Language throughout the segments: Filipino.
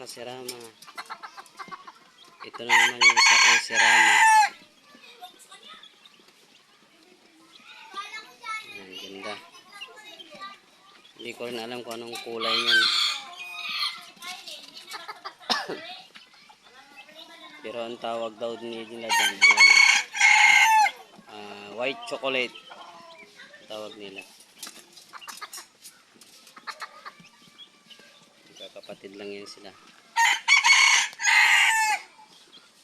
kasirama. Ito na naman yung isa kong sirama. Ayan, ganda. Hindi ko rin alam kung anong kulay niyan. Pero ang tawag daw nila dyan, white chocolate. Ang tawag nila. Magkakapatid lang yan sila.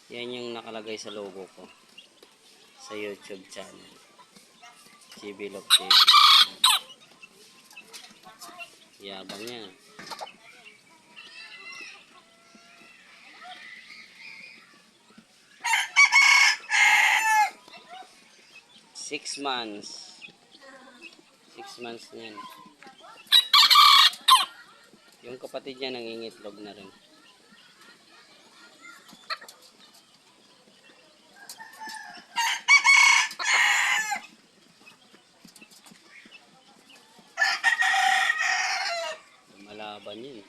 Yan yung nakalagay sa logo ko sa YouTube channel, GB Love TV. Yabang yan. Six months na yan. Yung kapatid niya nangingitlog na rin. Malaban yun.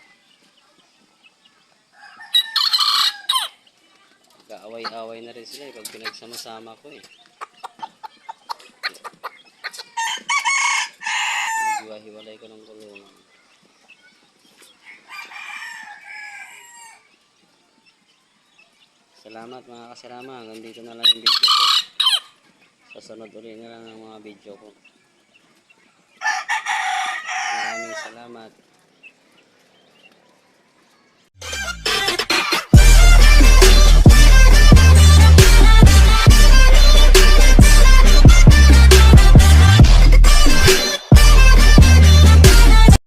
Kaaway-away na rin sila pag pinagsama-sama ko eh. Hiwa-hiwalay ko ng kulungan. Salamat mga kasirama. Hanggang dito na lang yung video ko. Sasunod ulit na lang ang mga video ko. Maraming salamat.